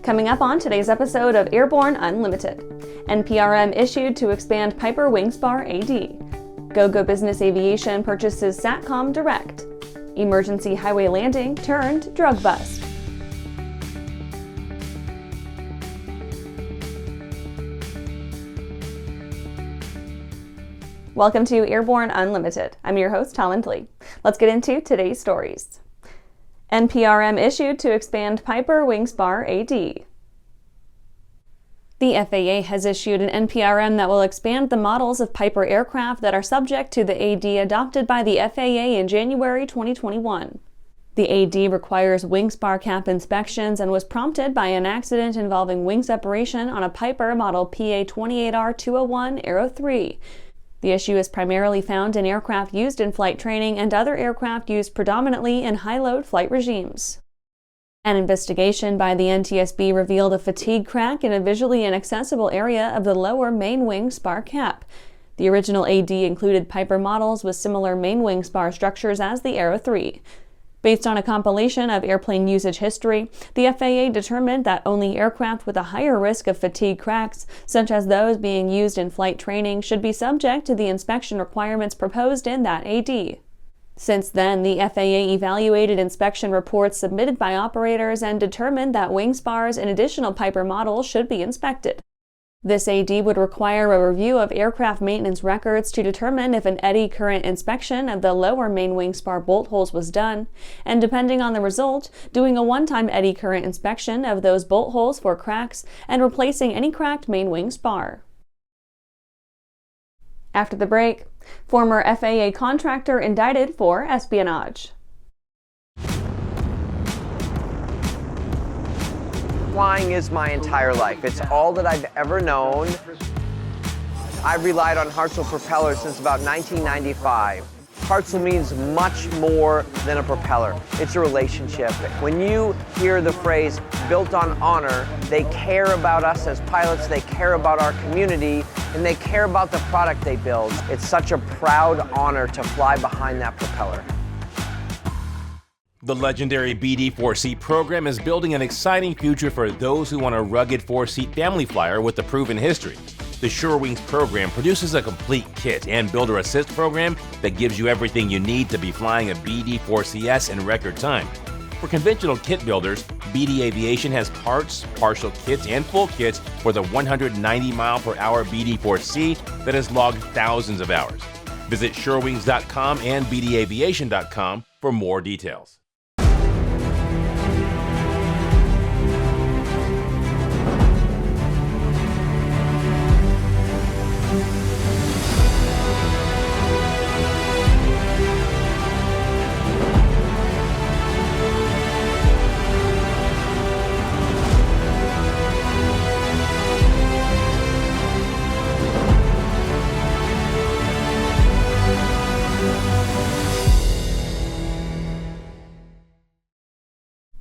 Coming up on today's episode of Airborne-Unlimited, NPRM issued to expand Piper Spar AD. Gogo Business Aviation purchases Satcom Direct. Emergency highway landing turned drug bust. Welcome to Airborne Unlimited. I'm your host, Holland Lee. Let's get into today's stories. NPRM issued to expand Piper Spar AD. The FAA has issued an NPRM that will expand the models of Piper aircraft that are subject to the AD adopted by the FAA in January 2021. The AD requires wing spar cap inspections and was prompted by an accident involving wing separation on a Piper model PA-28R201 Aero-3. The issue is primarily found in aircraft used in flight training and other aircraft used predominantly in high-load flight regimes. An investigation by the NTSB revealed a fatigue crack in a visually inaccessible area of the lower main wing spar cap. The original AD included Piper models with similar main wing spar structures as the Aero-3. Based on a compilation of airplane usage history, the FAA determined that only aircraft with a higher risk of fatigue cracks, such as those being used in flight training, should be subject to the inspection requirements proposed in that AD. Since then, the FAA evaluated inspection reports submitted by operators and determined that wing spars in additional Piper models should be inspected. This AD would require a review of aircraft maintenance records to determine if an eddy current inspection of the lower main wing spar bolt holes was done, and depending on the result, doing a one-time eddy current inspection of those bolt holes for cracks and replacing any cracked main wing spar. After the break, former FAA contractor indicted for espionage. Flying is my entire life. It's all that I've ever known. I've relied on Hartzell propellers since about 1995. Hartzell means much more than a propeller. It's a relationship. When you hear the phrase built on honor, they care about us as pilots, they care about our community, and they care about the product they build. It's such a proud honor to fly behind that propeller. The legendary BD-4-seat program is building an exciting future for those who want a rugged 4-seat family flyer with a proven history. The SureWings program produces a complete kit and builder assist program that gives you everything you need to be flying a BD-4CS in record time. For conventional kit builders, BD Aviation has parts, partial kits, and full kits for the 190-mile-per-hour BD-4C that has logged thousands of hours. Visit SureWings.com and BDAviation.com for more details.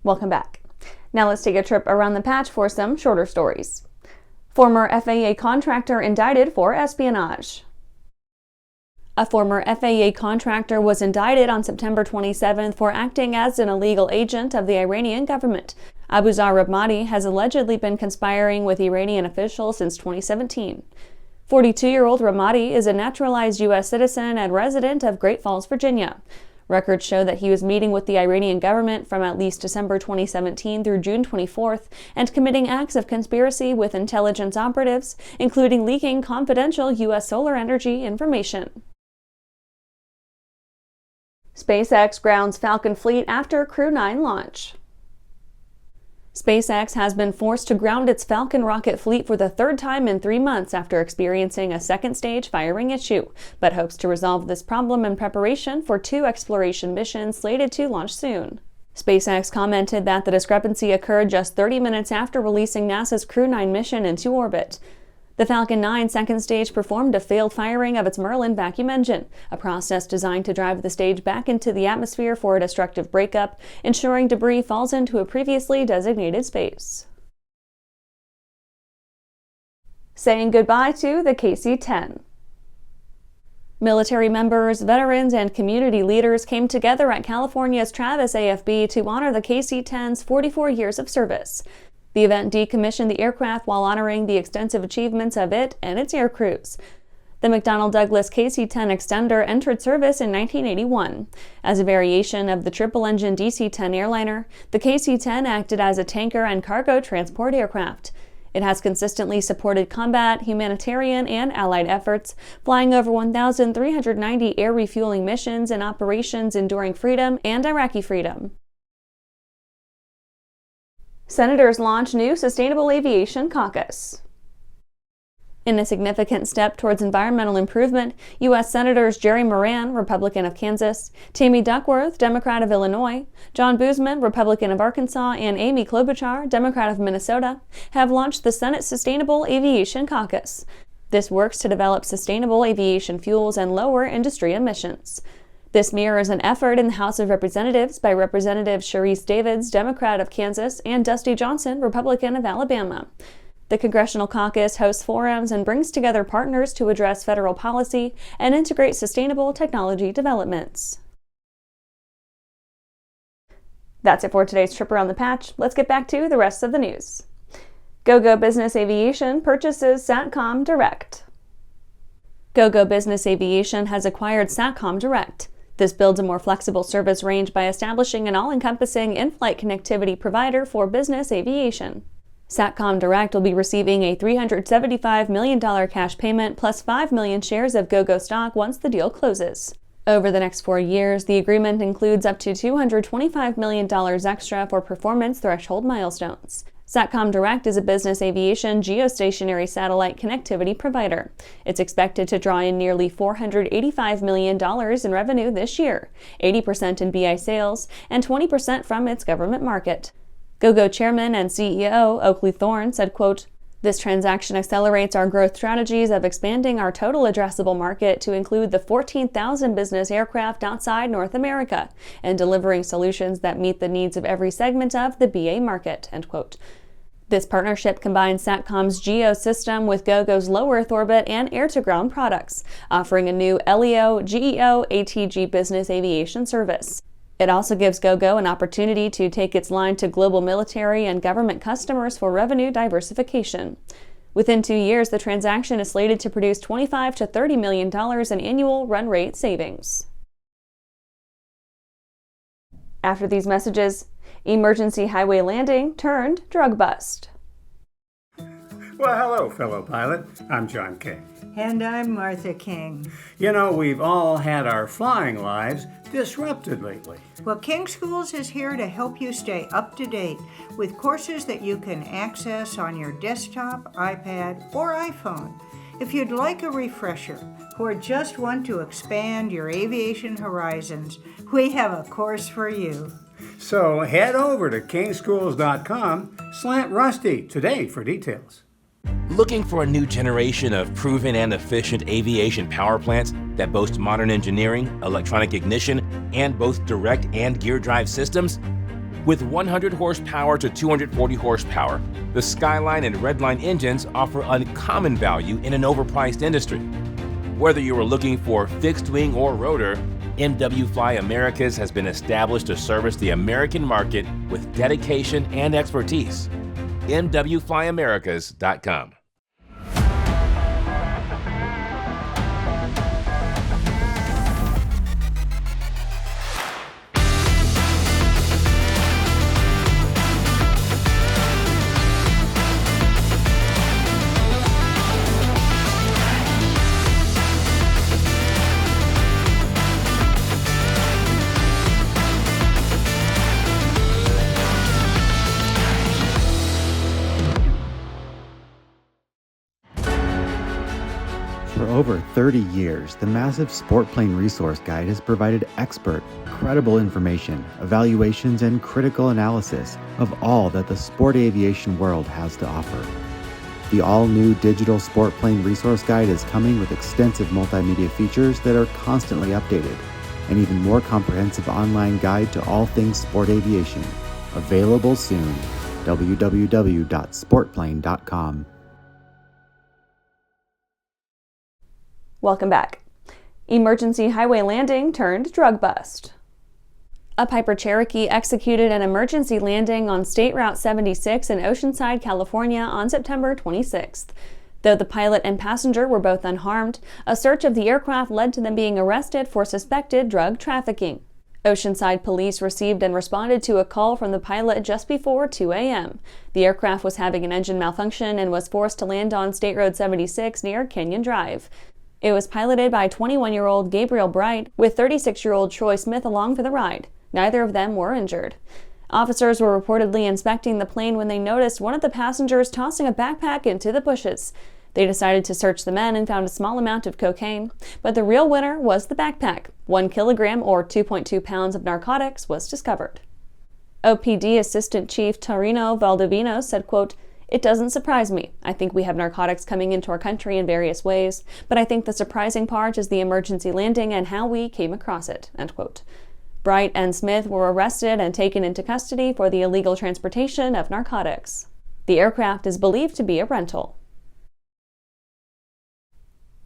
Welcome back. Now let's take a trip around the patch for some shorter stories. Former FAA contractor indicted for espionage. A former FAA contractor was indicted on September 27th for acting as an illegal agent of the Iranian government. Abu Zar Rahmati has allegedly been conspiring with Iranian officials since 2017. 42-year-old Rahmati is a naturalized U.S. citizen and resident of Great Falls, Virginia. Records show that he was meeting with the Iranian government from at least December 2017 through June 24th and committing acts of conspiracy with intelligence operatives, including leaking confidential U.S. solar energy information. SpaceX grounds Falcon fleet after Crew 9 launch. SpaceX has been forced to ground its Falcon rocket fleet for the third time in 3 months after experiencing a second-stage firing issue, but hopes to resolve this problem in preparation for 2 exploration missions slated to launch soon. SpaceX commented that the discrepancy occurred just 30 minutes after releasing NASA's Crew 9 mission into orbit. The Falcon 9 second stage performed a failed firing of its Merlin vacuum engine, a process designed to drive the stage back into the atmosphere for a destructive breakup, ensuring debris falls into a previously designated space. Saying goodbye to the KC-10. Military members, veterans, and community leaders came together at California's Travis AFB to honor the KC-10's 44 years of service. The event decommissioned the aircraft while honoring the extensive achievements of it and its air crews. The McDonnell Douglas KC-10 extender entered service in 1981. As a variation of the triple-engine DC-10 airliner, the KC-10 acted as a tanker and cargo transport aircraft. It has consistently supported combat, humanitarian, and allied efforts, flying over 1,390 air refueling missions and operations enduring freedom and Iraqi freedom. Senators launch new Sustainable Aviation Caucus. In a significant step towards environmental improvement, U.S. Senators Jerry Moran, Republican of Kansas, Tammy Duckworth, Democrat of Illinois, John Boozman, Republican of Arkansas, and Amy Klobuchar, Democrat of Minnesota, have launched the Senate Sustainable Aviation Caucus. This works to develop sustainable aviation fuels and lower industry emissions. This mirrors an effort in the House of Representatives by Representatives Sharice Davids, Democrat of Kansas, and Dusty Johnson, Republican of Alabama. The Congressional Caucus hosts forums and brings together partners to address federal policy and integrate sustainable technology developments. That's it for today's trip around the patch. Let's get back to the rest of the news. Gogo Business Aviation purchases Satcom Direct. Gogo Business Aviation has acquired Satcom Direct. This builds a more flexible service range by establishing an all-encompassing in-flight connectivity provider for business aviation. Satcom Direct will be receiving a $375 million cash payment plus 5 million shares of Gogo stock once the deal closes. Over the next 4 years, the agreement includes up to $225 million extra for performance threshold milestones. Satcom Direct is a business aviation geostationary satellite connectivity provider. It's expected to draw in nearly $485 million in revenue this year, 80% in BI sales, and 20% from its government market. Gogo chairman and CEO Oakley Thorne said, quote, "This transaction accelerates our growth strategies of expanding our total addressable market to include the 14,000 business aircraft outside North America and delivering solutions that meet the needs of every segment of the BA market," end quote. This partnership combines Satcom's GEO system with Gogo's low Earth orbit and air-to-ground products, offering a new LEO, GEO, ATG business aviation service. It also gives Gogo an opportunity to take its line to global military and government customers for revenue diversification. Within 2 years, the transaction is slated to produce $25 to $30 million in annual run rate savings. After these messages, emergency highway landing turned drug bust. Well, hello, fellow pilot. I'm John King. And I'm Martha King. You know, we've all had our flying lives disrupted lately. Well, King Schools is here to help you stay up to date with courses that you can access on your desktop, iPad, or iPhone. If you'd like a refresher or just want to expand your aviation horizons, we have a course for you. So head over to kingschools.com/rusty today for details. Looking for a new generation of proven and efficient aviation power plants that boast modern engineering, electronic ignition, and both direct and gear drive systems? With 100 horsepower to 240 horsepower, the Skyline and Redline engines offer uncommon value in an overpriced industry. Whether you are looking for fixed wing or rotor, MW Fly Americas has been established to service the American market with dedication and expertise. MWFlyAmericas.com. For over 30 years, the massive Sport Plane Resource Guide has provided expert, credible information, evaluations, and critical analysis of all that the sport aviation world has to offer. The all-new digital Sport Plane Resource Guide is coming with extensive multimedia features that are constantly updated, an even more comprehensive online guide to all things sport aviation. Available soon. www.sportplane.com. Welcome back. Emergency highway landing turned drug bust. A Piper Cherokee executed an emergency landing on State Route 76 in Oceanside, California on September 26th. Though the pilot and passenger were both unharmed, a search of the aircraft led to them being arrested for suspected drug trafficking. Oceanside police received and responded to a call from the pilot just before 2 a.m. The aircraft was having an engine malfunction and was forced to land on State Road 76 near Canyon Drive. It was piloted by 21-year-old Gabriel Bright with 36-year-old Troy Smith along for the ride. Neither of them were injured. Officers were reportedly inspecting the plane when they noticed one of the passengers tossing a backpack into the bushes. They decided to search the men and found a small amount of cocaine, but the real winner was the backpack. 1 kilogram or 2.2 pounds of narcotics was discovered. OPD Assistant Chief Torino Valdivino said, quote, "It doesn't surprise me. I think we have narcotics coming into our country in various ways, but I think the surprising part is the emergency landing and how we came across it," end quote. Bright and Smith were arrested and taken into custody for the illegal transportation of narcotics. The aircraft is believed to be a rental.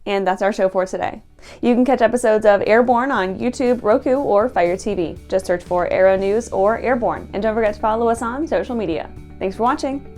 And that's our show for today. You can catch episodes of Airborne on YouTube, Roku, or Fire TV. Just search for Aero-News or Airborne, and don't forget to follow us on social media. Thanks for watching.